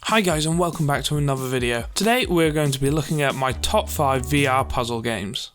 Hi guys and welcome back to another video. Today we're going to be looking at my top 5 VR puzzle games.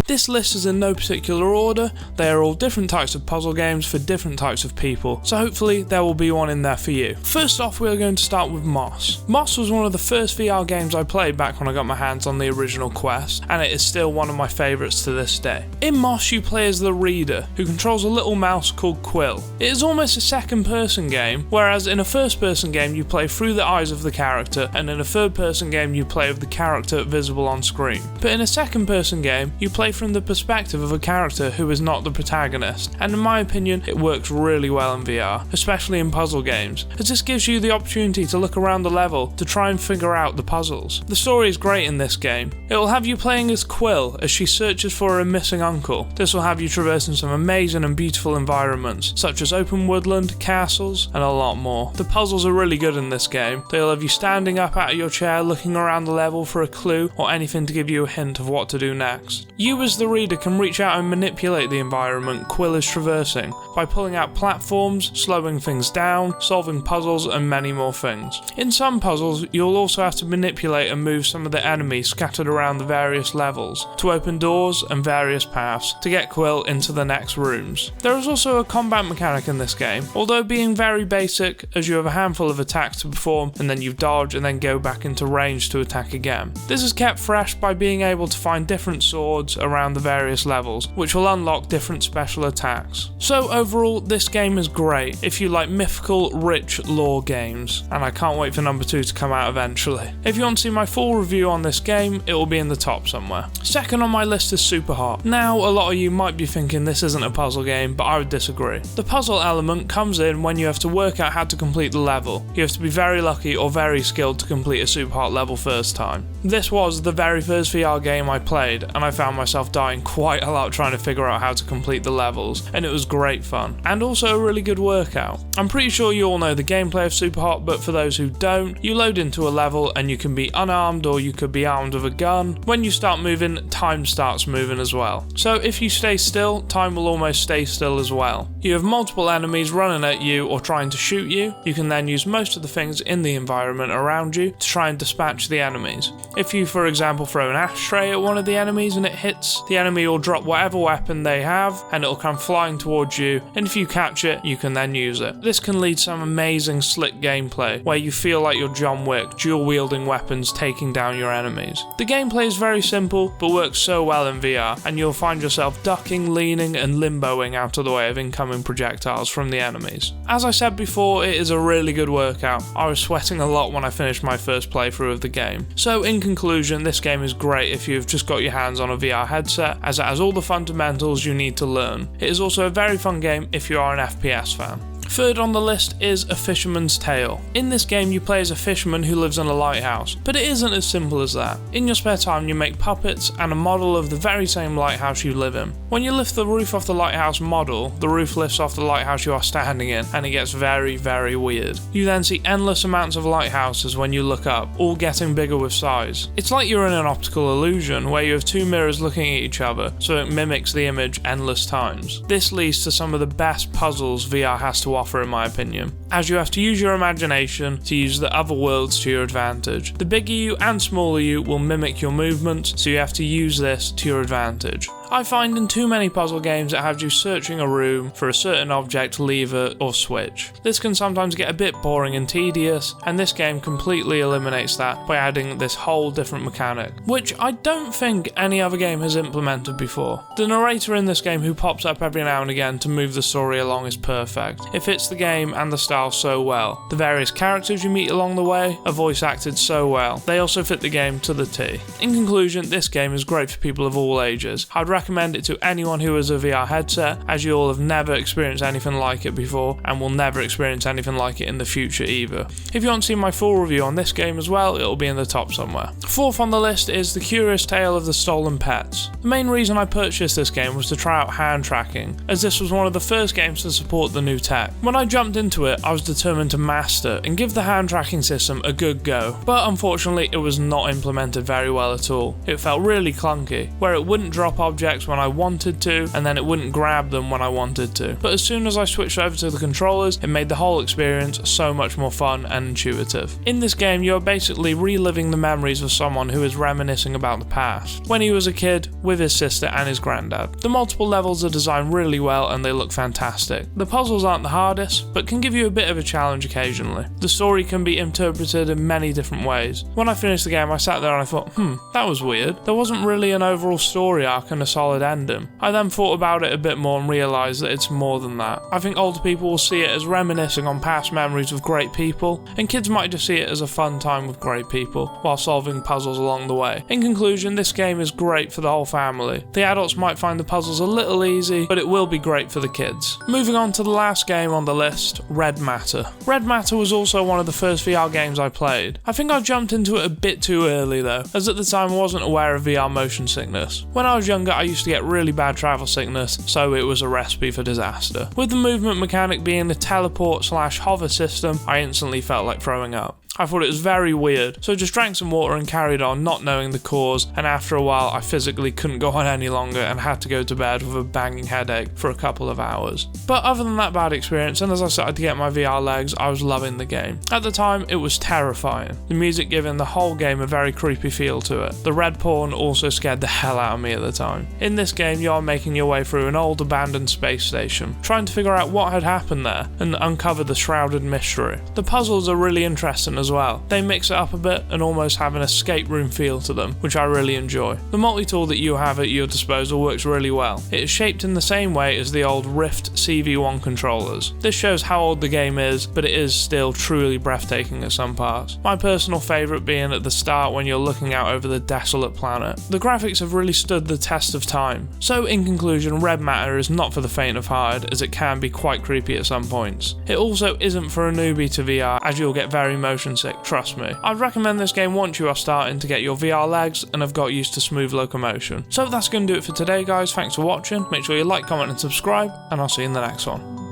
This list is in no particular order, they are all different types of puzzle games for different types of people, so hopefully there will be one in there for you. First off, we are going to start with Moss. Moss was one of the first VR games I played back when I got my hands on the original Quest, and it is still one of my favourites to this day. In Moss you play as the Reader, who controls a little mouse called Quill. It is almost a second person game, whereas in a first person game you play through the eyes of the character, and in a third person game you play with the character visible on screen. But in a second person game, you play from the perspective of a character who is not the protagonist, and in my opinion it works really well in VR, especially in puzzle games, as this gives you the opportunity to look around the level to try and figure out the puzzles. The story is great in this game. It will have you playing as Quill as she searches for her missing uncle. This will have you traversing some amazing and beautiful environments, such as open woodland, castles, and a lot more. The puzzles are really good in this game. They'll have you standing up out of your chair looking around the level for a clue or anything to give you a hint of what to do next. You as the Reader can reach out and manipulate the environment Quill is traversing by pulling out platforms, slowing things down, solving puzzles, and many more things. In some puzzles, you'll also have to manipulate and move some of the enemies scattered around the various levels to open doors and various paths to get Quill into the next rooms. There is also a combat mechanic in this game, although being very basic, as you have a handful of attacks to perform and then you dodge and then go back into range to attack again. This is kept fresh by being able to find different swords around the various levels, which will unlock different special attacks. So overall, this game is great if you like mythical, rich lore games, and I can't wait for number 2 to come out eventually. If you want to see my full review on this game, it will be in the top somewhere. Second on my list is Superhot. Now, a lot of you might be thinking this isn't a puzzle game, but I would disagree. The puzzle element comes in when you have to work out how to complete the level. You have to be very lucky or very skilled to complete a Superhot level first time. This was the very first VR game I played, and I found myself dying quite a lot trying to figure out how to complete the levels, and it was great fun, and also a really good workout. I'm pretty sure you all know the gameplay of Superhot, but for those who don't, you load into a level and you can be unarmed or you could be armed with a gun. When you start moving, time starts moving as well. So if you stay still, time will almost stay still as well. You have multiple enemies running at you or trying to shoot you. You can then use most of the things in the environment around you to try and dispatch the enemies. If you, for example, throw an ashtray at one of the enemies and it hits, the enemy will drop whatever weapon they have and it'll come flying towards you, and if you catch it, you can then use it. This can lead to some amazing slick gameplay where you feel like you're John Wick, dual wielding weapons taking down your enemies. The gameplay is very simple but works so well in VR, and you'll find yourself ducking, leaning and limboing out of the way of incoming projectiles from the enemies. As I said before, it is a really good workout. I was sweating a lot when I finished my first playthrough of the game. So in conclusion, this game is great if you've just got your hands on a VR headset, as it has all the fundamentals you need to learn. It is also a very fun game if you are an FPS fan. Third on the list is A Fisherman's Tale. In this game you play as a fisherman who lives in a lighthouse, but it isn't as simple as that. In your spare time you make puppets and a model of the very same lighthouse you live in. When you lift the roof off the lighthouse model, the roof lifts off the lighthouse you are standing in, and it gets very, very weird. You then see endless amounts of lighthouses when you look up, all getting bigger with size. It's like you're in an optical illusion where you have two mirrors looking at each other, so it mimics the image endless times. This leads to some of the best puzzles VR has to offer in my opinion, as you have to use your imagination to use the other worlds to your advantage. The bigger you and smaller you will mimic your movements, so you have to use this to your advantage. I find in too many puzzle games it has you searching a room for a certain object, lever or switch. This can sometimes get a bit boring and tedious, and this game completely eliminates that by adding this whole different mechanic, which I don't think any other game has implemented before. The narrator in this game, who pops up every now and again to move the story along, is perfect. It fits the game and the style so well. The various characters you meet along the way are voice acted so well. They also fit the game to the T. In conclusion, this game is great for people of all ages. I'd recommend it to anyone who has a VR headset, as you all have never experienced anything like it before and will never experience anything like it in the future either. If you want to see my full review on this game as well, it'll be in the top somewhere. Fourth on the list is The Curious Tale of the Stolen Pets. The main reason I purchased this game was to try out hand tracking, as this was one of the first games to support the new tech. When I jumped into it, I was determined to master and give the hand tracking system a good go, but unfortunately it was not implemented very well at all. It felt really clunky, where it wouldn't drop objects when I wanted to, and then it wouldn't grab them when I wanted to. But as soon as I switched over to the controllers, it made the whole experience so much more fun and intuitive. In this game, you are basically reliving the memories of someone who is reminiscing about the past, when he was a kid with his sister and his granddad. The multiple levels are designed really well and they look fantastic. The puzzles aren't the hardest, but can give you a bit of a challenge occasionally. The story can be interpreted in many different ways. When I finished the game, I sat there and I thought, that was weird. There wasn't really an overall story arc and a solid ending. I then thought about it a bit more and realised that it's more than that. I think older people will see it as reminiscing on past memories with great people, and kids might just see it as a fun time with great people, while solving puzzles along the way. In conclusion, this game is great for the whole family. The adults might find the puzzles a little easy, but it will be great for the kids. Moving on to the last game on the list, Red Matter. Red Matter was also one of the first VR games I played. I think I jumped into it a bit too early though, as at the time I wasn't aware of VR motion sickness. When I was younger, I used to get really bad travel sickness, so it was a recipe for disaster. With the movement mechanic being the teleport/hover system, I instantly felt like throwing up. I thought it was very weird, so just drank some water and carried on, not knowing the cause, and after a while I physically couldn't go on any longer and had to go to bed with a banging headache for a couple of hours. But other than that bad experience, and as I started to get my VR legs, I was loving the game. At the time, it was terrifying, the music giving the whole game a very creepy feel to it. The red porn also scared the hell out of me at the time. In this game, you are making your way through an old abandoned space station, trying to figure out what had happened there and uncover the shrouded mystery. The puzzles are really interesting as well. They mix it up a bit and almost have an escape room feel to them, which I really enjoy. The multi-tool that you have at your disposal works really well. It is shaped in the same way as the old Rift CV1 controllers. This shows how old the game is, but it is still truly breathtaking at some parts. My personal favourite being at the start when you're looking out over the desolate planet. The graphics have really stood the test of time. So in conclusion, Red Matter is not for the faint of heart, as it can be quite creepy at some points. It also isn't for a newbie to VR, as you'll get very motion sick, trust me. I'd recommend this game once you are starting to get your VR legs and have got used to smooth locomotion. So that's going to do it for today guys, thanks for watching, make sure you like, comment and subscribe, and I'll see you in the next one.